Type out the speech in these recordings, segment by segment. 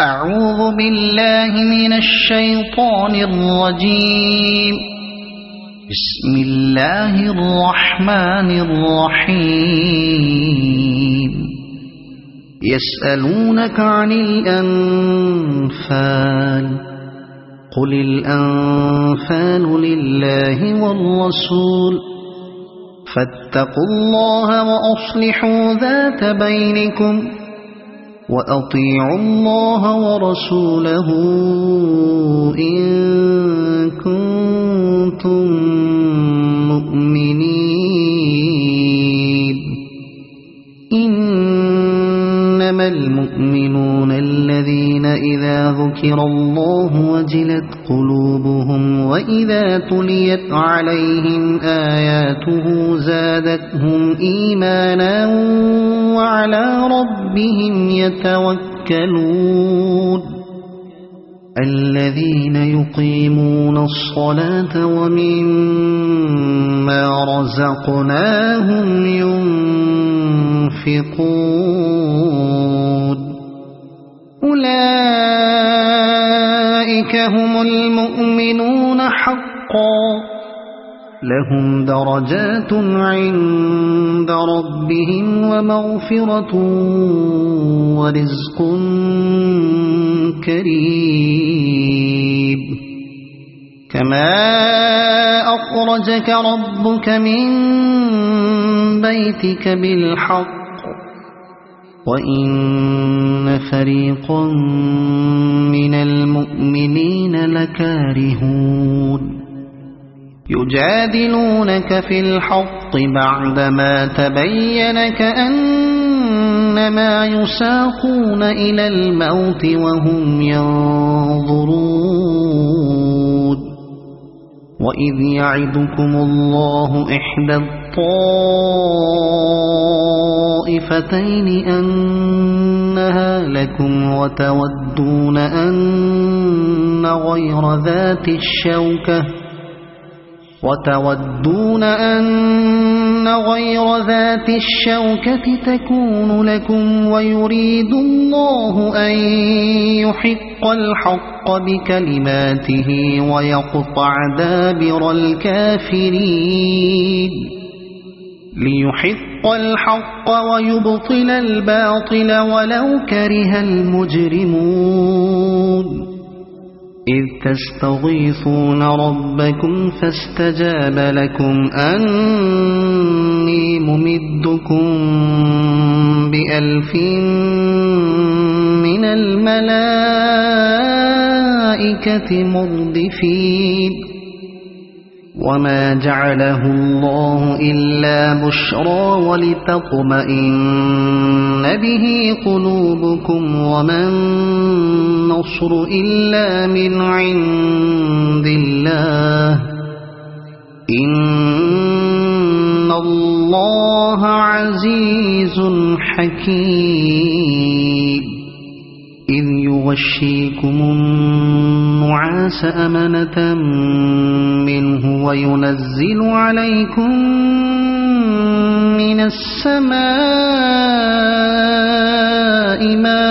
أعوذ بالله من الشيطان الرجيم. بسم الله الرحمن الرحيم. يسألونك عن الأنفال قل الأنفال لله والرسول فاتقوا الله وأصلحوا ذات بينكم وأطيعوا الله ورسوله إن كنتم مؤمنين. إنما المؤمنون الذين إذا ذكر الله وجلت قلوبهم وإذا تليت عليهم آياته زادتهم إيمانا وعلى ربهم يتوكلون. الذين يقيمون الصلاة ومما رزقناهم ينفقون. أولئك هم المؤمنون حقا لهم درجات عند ربهم ومغفرة ورزق كريم. كما أخرجك ربك من بيتك بالحق وإن فريقا من المؤمنين لكارهون. يجادلونك في الحق بعدما تبين كأنما يساقون إلى الموت وهم ينظرون. وإذ يعدكم الله إحدى الطائفتين أنها لكم وتودون أن غير ذات الشوكة تكون لكم ويريد الله أن يحق الحق بكلماته ويقطع دابر الكافرين. ليحق الحق ويبطل الباطل ولو كره المجرمون. إذ تستغيثون ربكم فاستجاب لكم أني ممدكم ب1000 من الملائكة مردفين. وما جعله الله إلا بشرى ولتطمئن به قلوبكم وما النصر إلا من عند الله إن الله عزيز حكيم. إذ يغشيكم النعاس أمنة منه وينزل عليكم من السماء ماء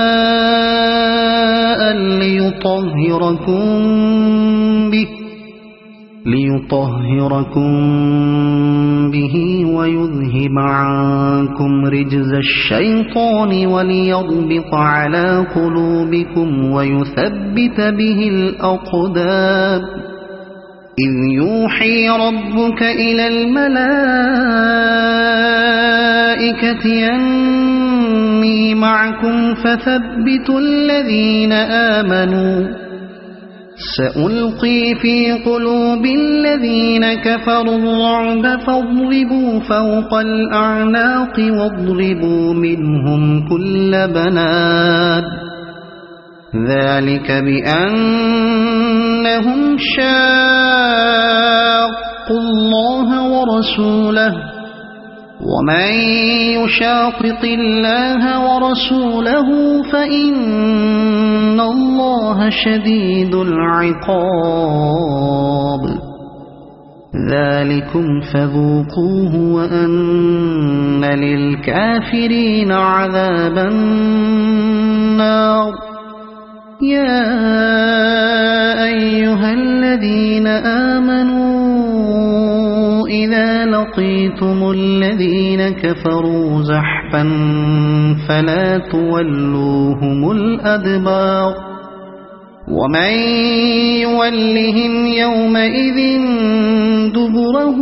ليطهركم به ويذهب عنكم رجز الشيطان وليربط على قلوبكم ويثبت به الأقدام. إذ يوحي ربك إلى الملائكة أني معكم فثبتوا الذين آمنوا. سألقي في قلوب الذين كفروا الرعب فاضربوا فوق الأعناق واضربوا منهم كل بنان. ذلك بأنهم شاقوا الله ورسوله ومن يشاقق الله ورسوله فإن الله شديد العقاب. ذلكم فذوقوه وأن للكافرين عذاب النار. يا أيها الذين آمنوا إذا لقيتم الذين كفروا زحفا فلا تولوهم الأدبار ومن يولهم يومئذ دبره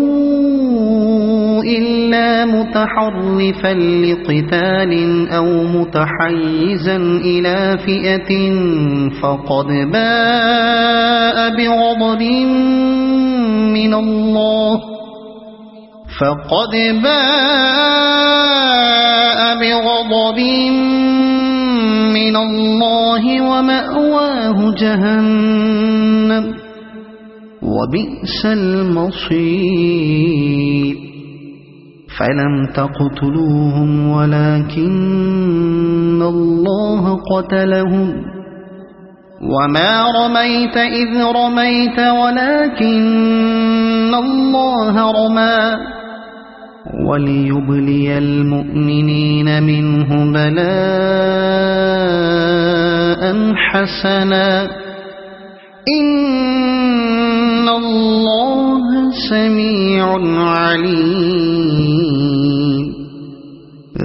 إلا متحرفا لقتال أو متحيزا إلى فئة فقد باء بغضب من الله ومأواه جهنم وبئس المصير فلم تقتلوهم ولكن الله قتلهم وما رميت إذ رميت ولكن الله رمى وليبلي المؤمنين منه بلاء حسنا إن الله سميع عليم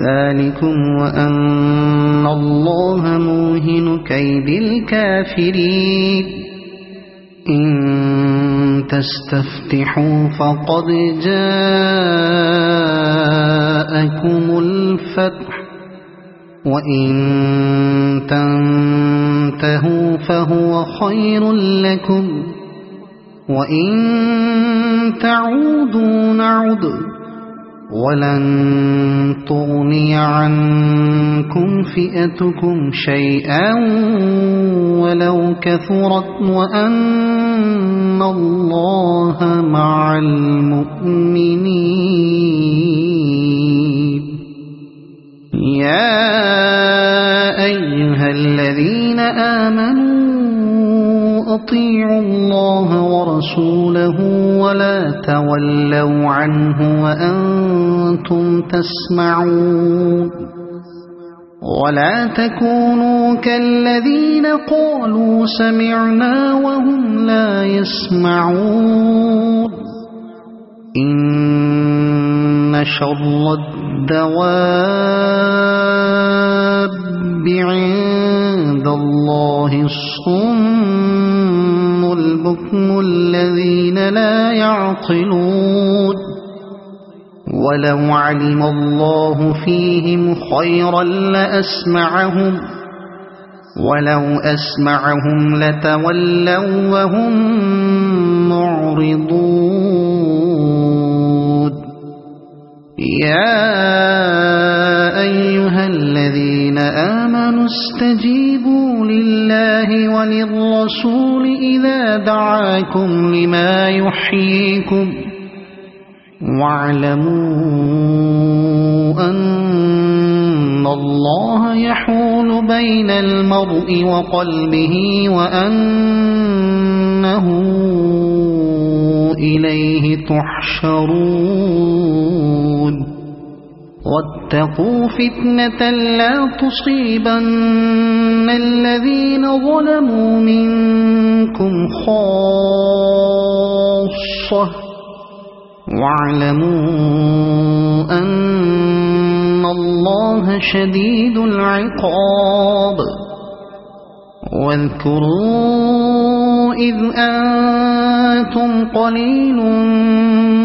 ذلكم وأن الله موهن كيد الكافرين إن تستفتحوا فقد جاءكم الفتح وإن تنتهوا فهو خير لكم وإن تعودوا نعد ولن تغني عنكم فئتكم شيئا ولو كثرت وأن الله مع المؤمنين يا أيها الذين آمنوا أطيعوا الله ورسوله ولا تولوا عنه وأنتم تسمعون ولا تكونوا كالذين قالوا سمعنا وهم لا يسمعون إن شر الدواب عند الله الصم البكم الذين لا يعقلون ولو علم الله فيهم خيرا لأسمعهم ولو أسمعهم لتولوا وهم معرضون يا أيها الذين آمنوا استجيبوا لله وللرسول إذا دعاكم لما يحييكم واعلموا أن الله يحول بين المرء وقلبه وأنه إليه تحشرون واتقوا فتنة لا تصيبن الذين ظلموا منكم خاصة واعلموا أن الله شديد العقاب واذكروا إذ أنتم قليل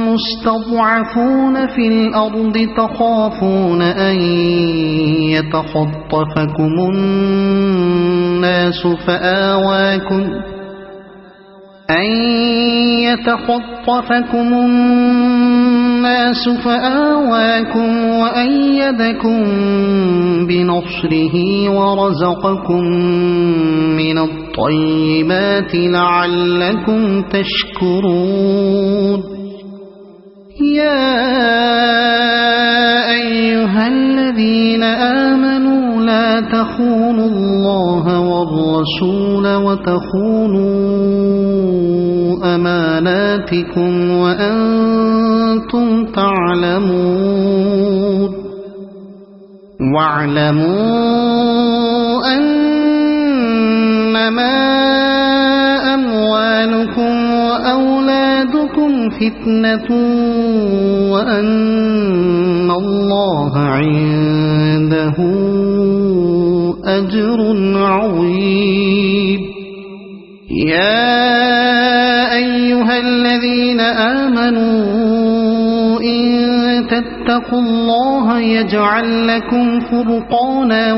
مستضعفون في الأرض تخافون أن يتخطفكم الناس فآواكم وأيدكم بنصره ورزقكم من الطيبات لعلكم تشكرون يا أيها الذين آمنوا لا تخونوا الله والرسول وتخونوا أماناتكم وأنتم تعلمون واعلموا أنما إنما أموالكم وأولادكم فتنة وأن الله عنده أجر عظيم يا أيها الذين آمنوا إن تتقوا الله يجعل لكم فرقانا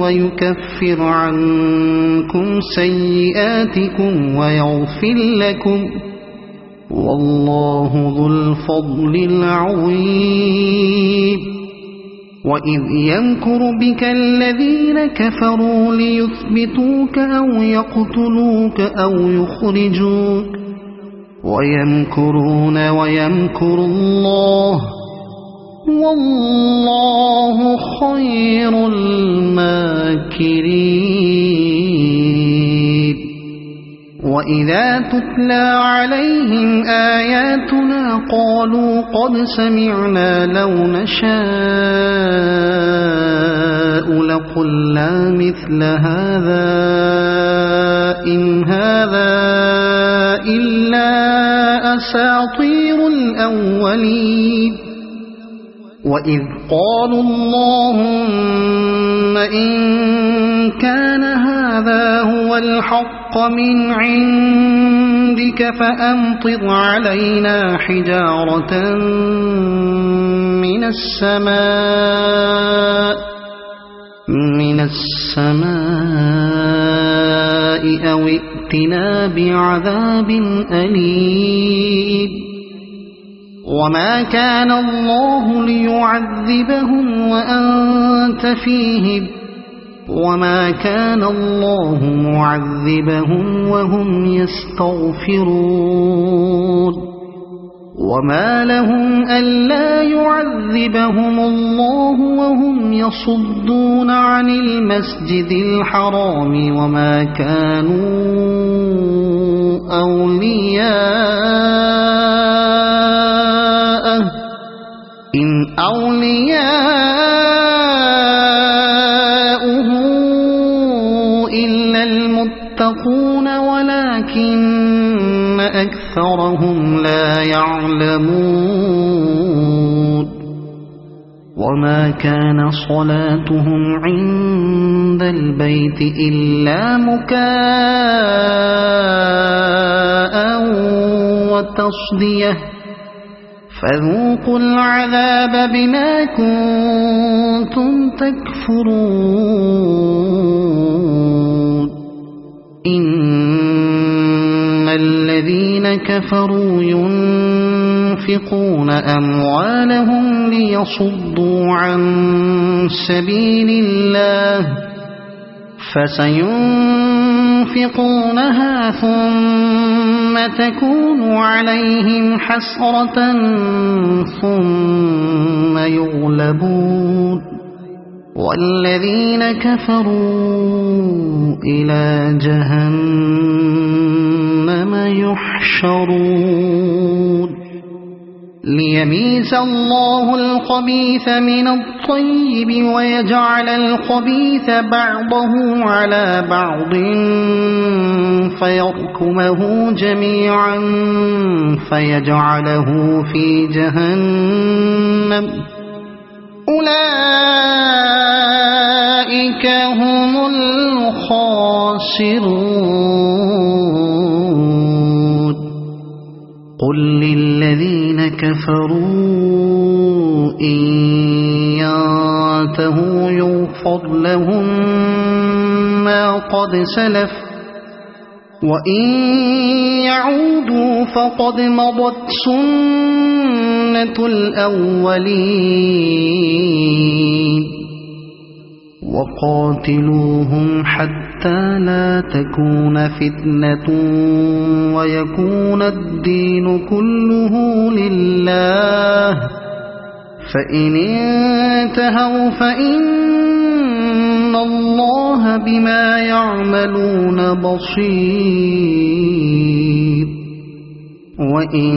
ويكفر عنكم سيئاتكم ويغفر لكم والله ذو الفضل العظيم وإذ يمكر بك الذين كفروا ليثبتوك أو يقتلوك أو يخرجوك ويمكرون ويمكر الله والله خير الماكرين وإذا تتلى عليهم آياتنا قالوا قد سمعنا لو نشاء لقلنا مثل هذا إن هذا إلا أساطير الأولين وإذ قالوا اللهم إن كان هذا هو الحق من عندك فأمطر علينا حجارة من السماء أو ائتنا بعذاب أليم وما كان الله ليعذبهم وأنت فيهم وما كان الله معذبهم وهم يستغفرون وما لهم ألا يعذبهم الله وهم يصدون عن المسجد الحرام وما كانوا أولياءه إن أولياؤه إلا المتقون ولكن أكثرهم لا يعلمون وما كان صلاتهم عند البيت إلا مكاء وتصدية فذوقوا العذاب بما كنتم تكفرون إن الذين كفروا ينفقون أموالهم ليصدوا عن سبيل الله فسينفقونها ثم تكون عليهم حسرة ثم يغلبون والذين كفروا إلى جهنم يحشرون ليميز الله الخبيث من الطيب ويجعل الخبيث بعضه على بعض فيركمه جميعا فيجعله في جهنم أولئك هم الخاسرون قل للذين كفروا إن ينتهوا يغفر لهم ما قد سلف وإن يعودوا فقد مضت سنة الأولين وقاتلوهم حتى لا تكون فتنة ويكون الدين كله لله فإن انتهوا فإن الله بما يعملون بصير وإن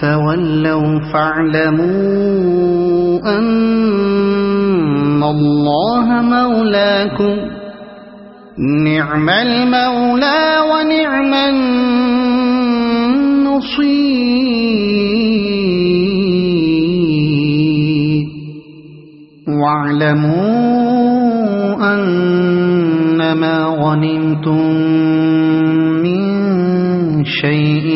تولوا فاعلموا أن الله مولاكم نعم المولى ونعم النصير واعلموا أنما غنمتم من شيء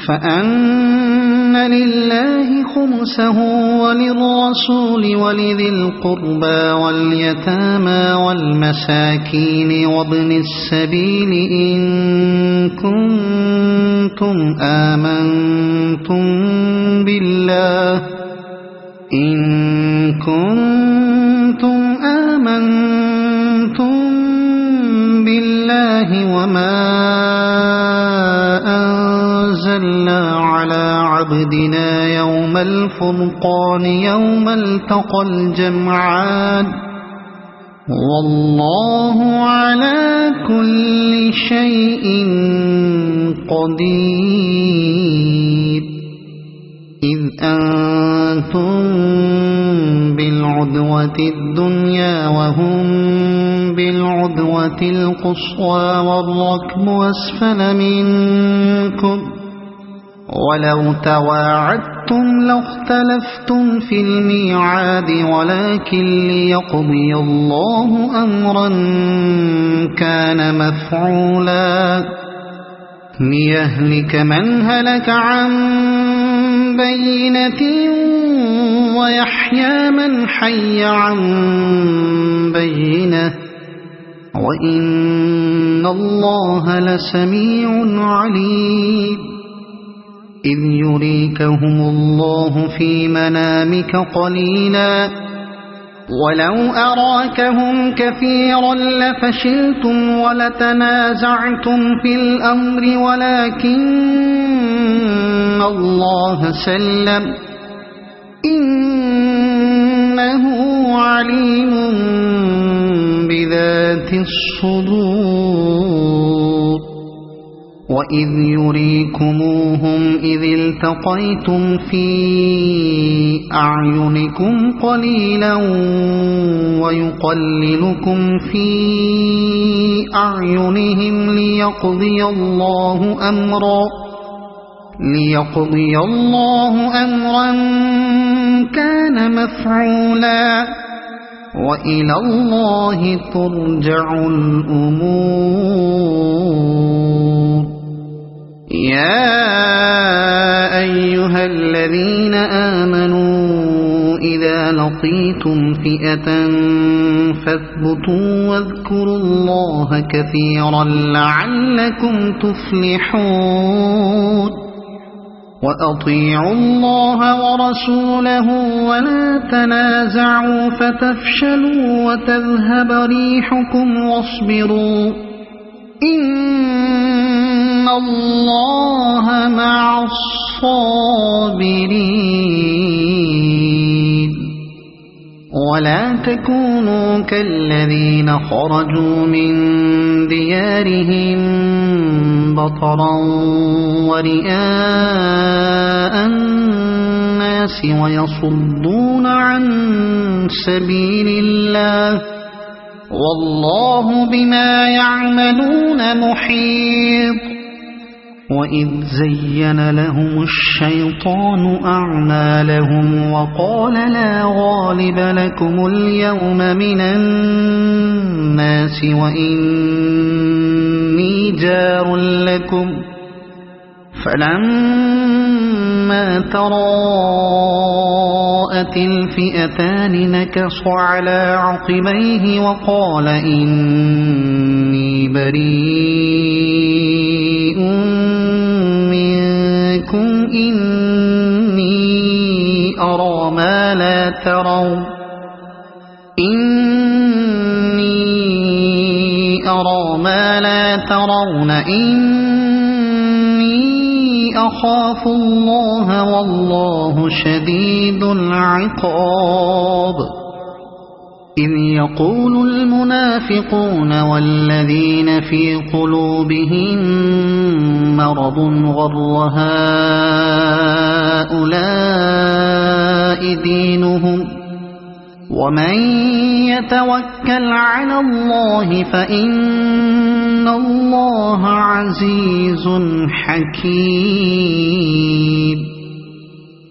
فأن لله خمسه وللرسول ولذي القربى واليتامى والمساكين وابن السبيل إن كنتم آمنتم بالله وما أنزلنا على عبدنا يوم الفرقان يوم التقى الجمعان والله على كل شيء قدير إذ أنتم بالعدوة الدنيا وهم بالعدوة القصوى والركب أسفل منكم ولو تواعدتم لاختلفتم في الميعاد ولكن ليقضي الله أمرا كان مفعولا ليهلك من هلك عن بينة ويحيى من حي عن بينة وإن الله لسميع عليم إذ يريكهم الله في منامك قليلا ولو أراكهم كثيرا لفشلتم ولتنازعتم في الأمر ولكن الله سلم إنه عليم بذات الصدور وإذ يريكموهم إذ التقيتم في أعينكم قليلا ويقللكم في أعينهم ليقضي الله أمرا كان مفعولا وإلى الله ترجع الأمور يا أيها الذين آمنوا إذا لقيتم فئة فاثبتوا واذكروا الله كثيرا لعلكم تفلحون وأطيعوا الله ورسوله ولا تنازعوا فتفشلوا وتذهب ريحكم واصبروا إن الله مع الصابرين ولا تكونوا كالذين خرجوا من ديارهم بطرا ورئاء الناس ويصدون عن سبيل الله والله بما يعملون محيط وإذ زين لهم الشيطان أعمالهم وقال لا غالب لكم اليوم من الناس وإني جار لكم فلما تراءت الفئتان نكص على عقبيه وقال إني بريء منكم إني أرى ما لا ترون إني أخاف الله والله شديد العقاب إذ يقول المنافقون والذين في قلوبهم مرض غر هؤلاء دينهم ومن يتوكل على الله فإن الله عزيز حكيم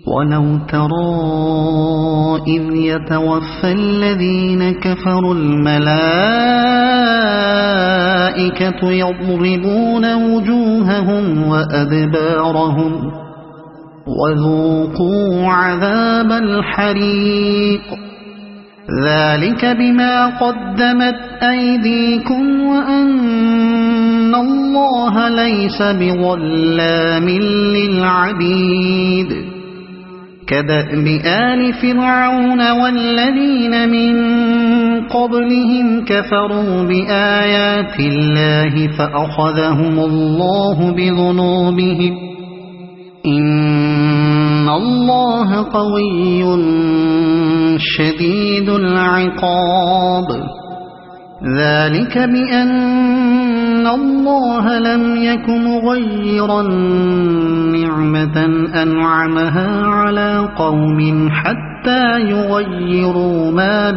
ولو ترى إذ يتوفى الذين كفروا الملائكة يضربون وجوههم وأدبارهم وذوقوا عذاب الحريق ذلك بما قدمت أيديكم وأن الله ليس بظلام للعبيد كدأب آل فرعون والذين من قبلهم كفروا بآيات الله فأخذهم الله بذنوبهم إن الله قوي شديد العقاب ذلك بأن الله لم يك مغيرا نعمة أنعمها على قوم حتى يغيروا ما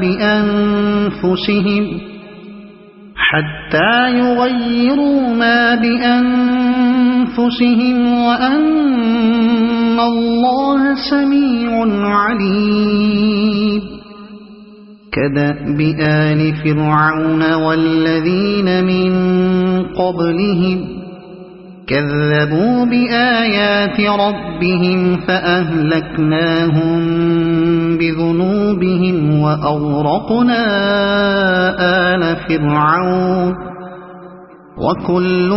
بأنفسهم وأن الله سميع عليم كدأب آل فرعون والذين من قبلهم كذبوا بآيات ربهم فأهلكناهم بذنوبهم وأغرقنا آل فرعون وكل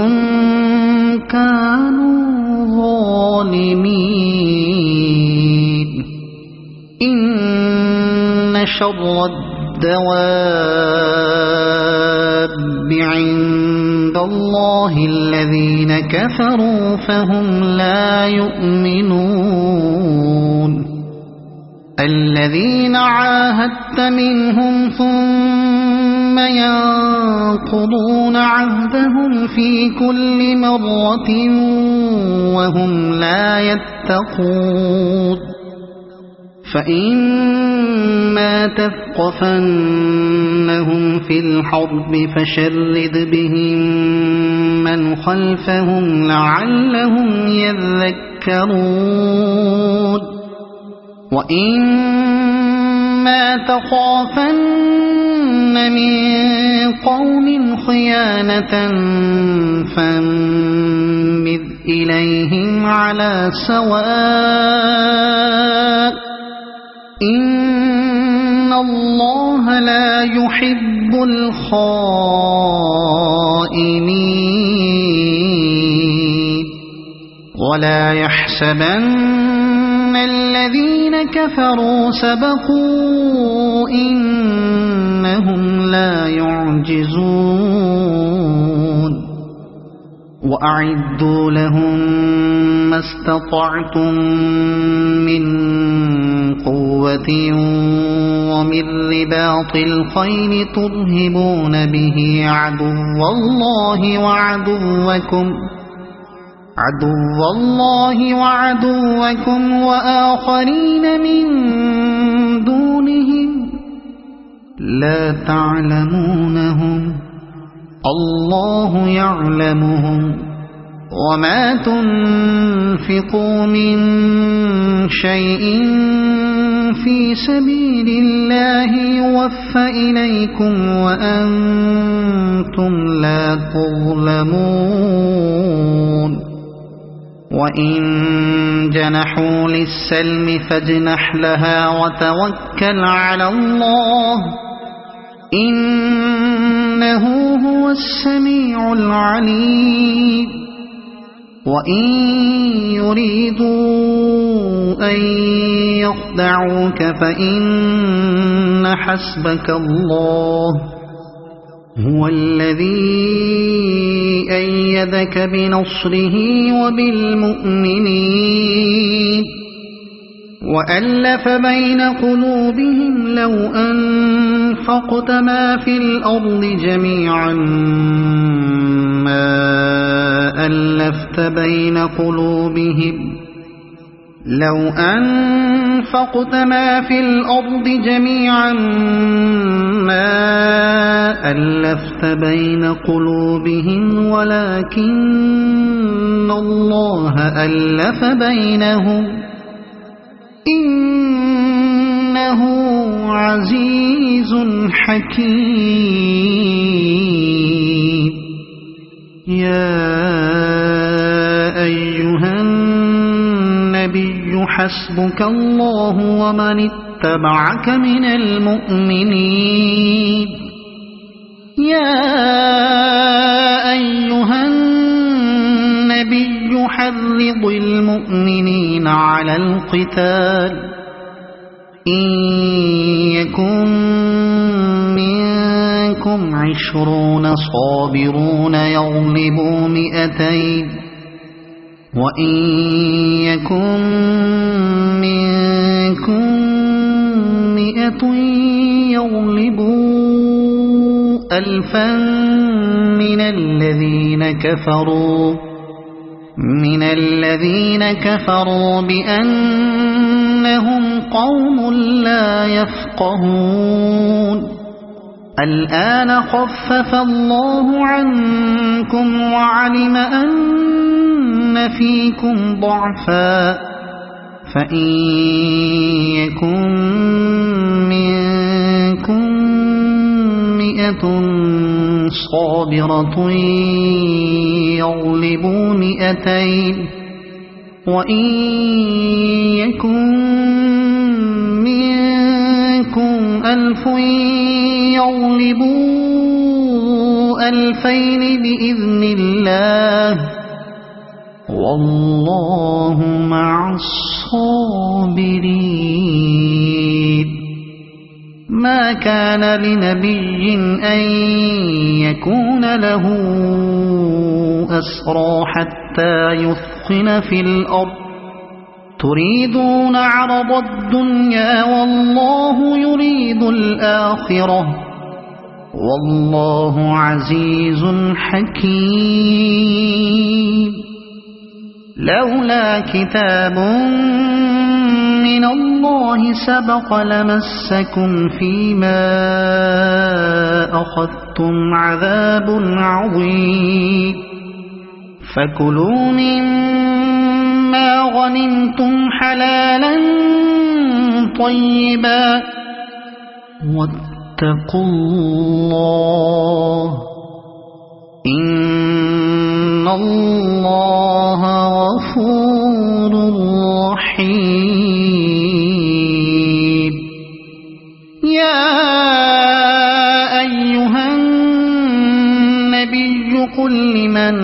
كانوا ظالمين إن شر الدواب عند الله الذين كفروا فهم لا يؤمنون الذين عاهدت منهم ثم ينقضون عهدهم في كل مرة وهم لا يتقون فإما تثقفنهم في الحرب فشرد بهم من خلفهم لعلهم يذكرون وإما تخافن من قوم خيانة فانبذ إليهم على سواء إن الله لا يحب الخائنين ولا يحسبن الذين كفروا سبقوا إنهم لا يعجزون وأعدوا لهم ما استطعتم من قوة ومن رباط الخيل ترهبون به عدو الله وآخرين من دونهم لا تعلمونهم الله يعلمهم وما تنفقوا من شيء في سبيل الله يوفى إليكم وأنتم لا تظلمون وإن جنحوا للسلم فاجنح لها وتوكل على الله إنه هو السميع العليم وإن يريدوا أن يخدعوك فإن حسبك الله هو الذي أيدك بنصره وبالمؤمنين وألف بين قلوبهم لو أنفقت ما في الأرض جميعا ما ألفت بين قلوبهم لو أنفقت ما في الأرض جميعا ما ألفت بين قلوبهم ولكن الله ألف بينهم إنه عزيز حكيم. يا أيها النبي حسبك الله ومن اتبعك من المؤمنين. يا أيها النبي حرض المؤمنين على القتال إن يكن منكم 20 صابرون يغلبوا 200 وإن يكن منكم 100 يغلبوا 1000 من الذين كفروا بأنهم قوم لا يفقهون. الآن خفف الله عنكم وعلم أن فيكم ضعفا فإن يكن منكم 100 صابرة يغلبوا 200 وإن يكن منكم 1000 يغلبوا 2000 بإذن الله والله مع الصابرين. ما كان لنبي أن يكون له أسرى حتى يثخن في الأرض تريدون عرض الدنيا والله يريد الآخرة والله عزيز حكيم. لولا كتاب من الله سبق لمسكم فيما أخذتم عذاب عظيم. فكلوا مما غنمتم حلالا طيبا واتقوا الله إن الله غفور رحيم. يا أيها النبي قل لمن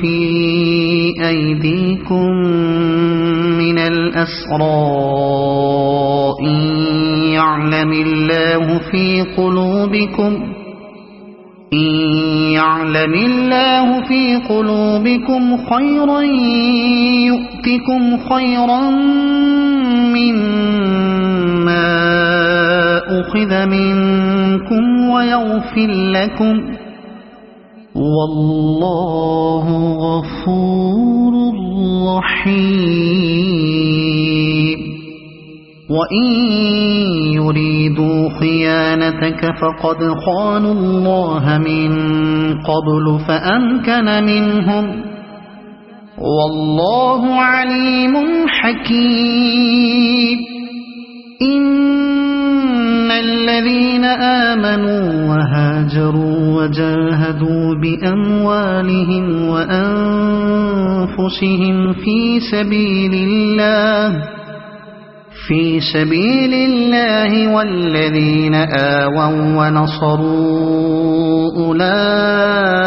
في أيديكم من الأسرى إن يعلم الله في قلوبكم خيرا يؤتكم خيرا مما أخذ منكم ويغفر لكم والله غفور رحيم. وإن يريدوا خيانتك فقد خانوا الله من قبل فأمكن منهم والله عليم حكيم. إن الذين آمنوا وهاجروا وجاهدوا بأموالهم وأنفسهم في سبيل الله والذين آووا ونصروا أولئك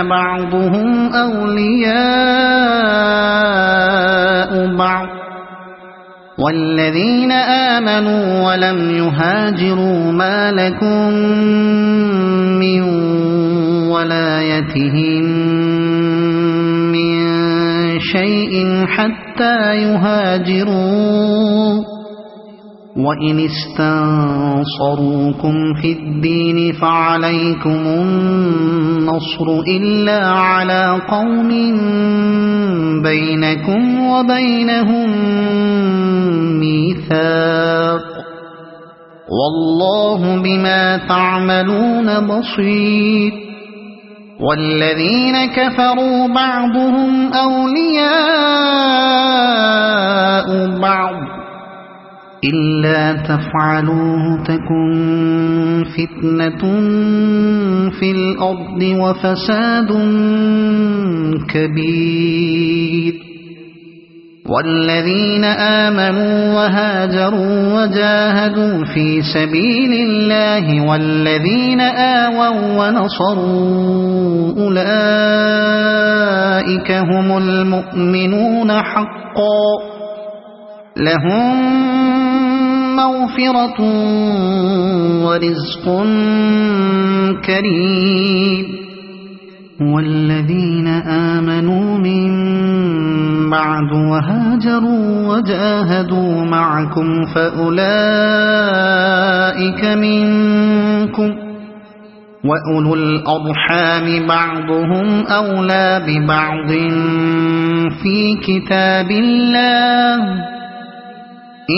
بعضهم أولياء بعض والذين آمنوا ولم يهاجروا ما لكم من ولايتهم من شيء حتى حتى يهاجروا وإن استنصروكم في الدين فعليكم النصر إلا على قوم بينكم وبينهم ميثاق والله بما تعملون بصير والذين كفروا بعضهم أولياء بعض إلا تفعلوه تكن فتنة في الأرض وفساد كبير والذين آمنوا وهاجروا وجاهدوا في سبيل الله والذين آووا ونصروا أولئك هم المؤمنون حقا لهم مغفرة ورزق كريم والذين آمنوا من بعد وهاجروا وجاهدوا معكم فأولئك منكم وأولو الأرحام بعضهم أولى ببعض في كتاب الله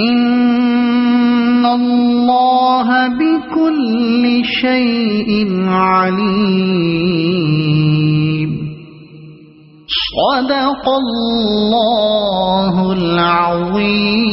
إن الله بكل شيء عليم صدق الله العظيم.